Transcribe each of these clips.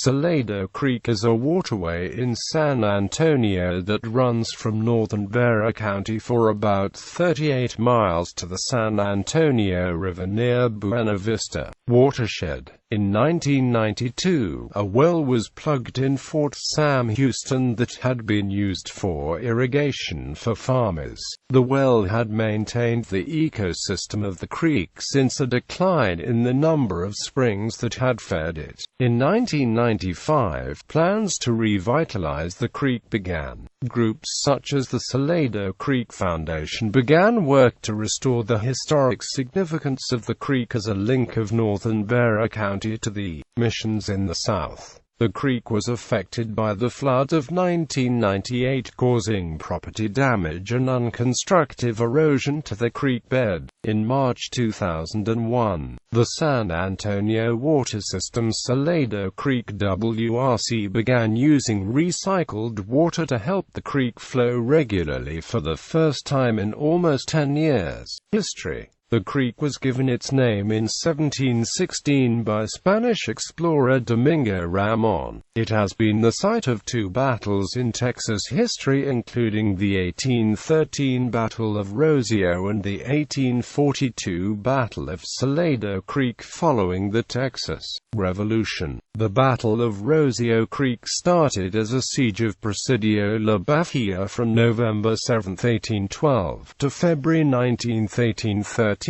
Salado Creek is a waterway in San Antonio that runs from northern Bexar County for about 38 miles to the San Antonio River near Buena Vista watershed. In 1992, a well was plugged in Fort Sam Houston that had been used for irrigation for farmers. The well had maintained the ecosystem of the creek since a decline in the number of springs that had fed it. In 1995, plans to revitalize the creek began. Groups such as the Salado Creek Foundation began work to restore the historic significance of the creek as a link of northern Bexar County to the missions in the south. The creek was affected by the flood of 1998, causing property damage and unconstructive erosion to the creek bed. In March 2001, the San Antonio Water System's Salado Creek WRC began using recycled water to help the creek flow regularly for the first time in almost 10 years. History. The creek was given its name in 1716 by Spanish explorer Domingo Ramon. It has been the site of two battles in Texas history, including the 1813 Battle of Rossio and the 1842 Battle of Salado Creek following the Texas Revolution. The Battle of Rossio Creek started as a siege of Presidio La Bafia from November 7, 1812 to February 19, 1813,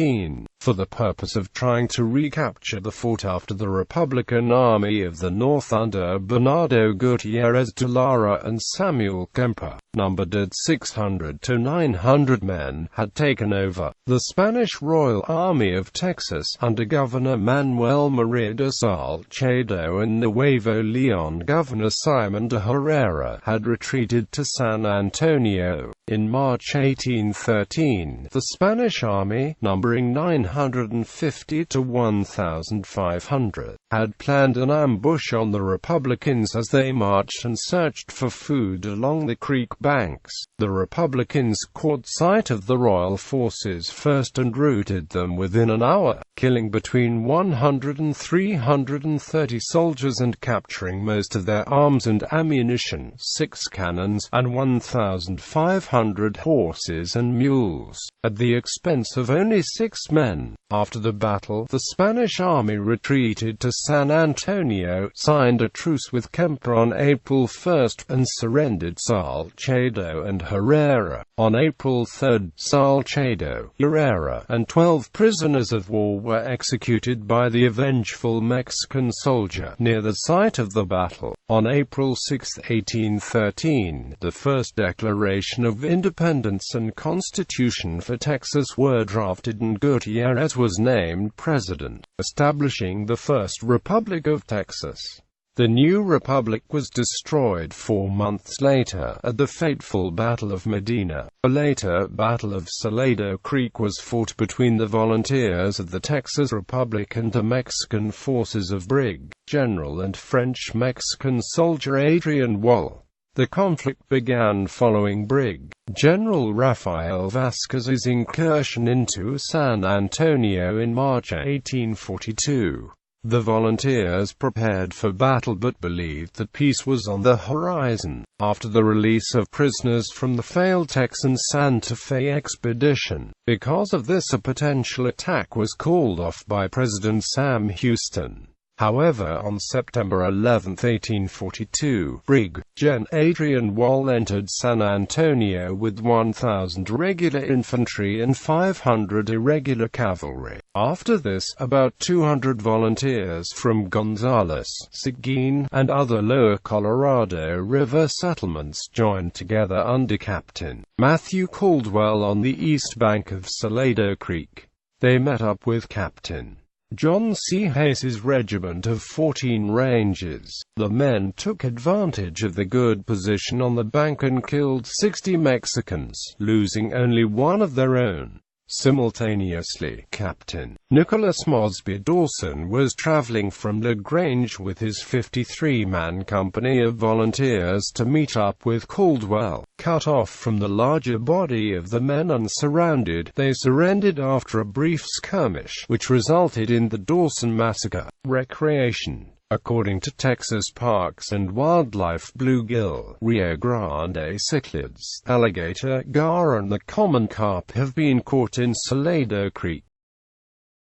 for the purpose of trying to recapture the fort after the Republican Army of the North under Bernardo Gutierrez de Lara and Samuel Kemper, numbered at 600 to 900 men, had taken over. The Spanish Royal Army of Texas, under Governor Manuel María de Salcedo and Nuevo León Governor Simón de Herrera, had retreated to San Antonio. In March 1813, the Spanish army, numbering 950 to 1,500, had planned an ambush on the Republicans as they marched and searched for food along the creek banks. The Republicans caught sight of the Royal forces first and routed them within an hour, killing between 100 and 330 soldiers and capturing most of their arms and ammunition, 6 cannons, and 1,500 horses and mules, at the expense of only 6 men. After the battle, the Spanish army retreated to San Antonio, signed a truce with Kemper on April 1, and surrendered Salcedo and Herrera. On April 3, Salcedo, Herrera, and 12 prisoners of war were executed by the vengeful Mexican soldier near the site of the battle. On April 6, 1813, the first Declaration of Independence and Constitution for Texas were drafted and Gutierrez was named president, establishing the First Republic of Texas. The new republic was destroyed 4 months later at the fateful Battle of Medina. A later Battle of Salado Creek was fought between the volunteers of the Texas Republic and the Mexican forces of Brig. General and French-Mexican soldier Adrian Wall. The conflict began following Brig. General Rafael Vasquez's incursion into San Antonio in March 1842. The volunteers prepared for battle but believed that peace was on the horizon. After the release of prisoners from the failed Texan Santa Fe expedition, because of this a potential attack was called off by President Sam Houston. However, on September 11, 1842, Brig. Gen. Adrian Wall entered San Antonio with 1,000 regular infantry and 500 irregular cavalry. After this, about 200 volunteers from Gonzales, Seguin, and other lower Colorado River settlements joined together under Captain Matthew Caldwell on the east bank of Salado Creek. They met up with Captain John C. Hayes's regiment of 14 Rangers. The men took advantage of the good position on the bank and killed 60 Mexicans, losing only one of their own. Simultaneously, Captain Nicholas Mosby Dawson was traveling from LaGrange with his 53-man company of volunteers to meet up with Caldwell. Cut off from the larger body of the men and surrounded, they surrendered after a brief skirmish, which resulted in the Dawson Massacre. Recreation. According to Texas Parks and Wildlife, bluegill, Rio Grande cichlids, alligator, gar and the common carp have been caught in Salado Creek.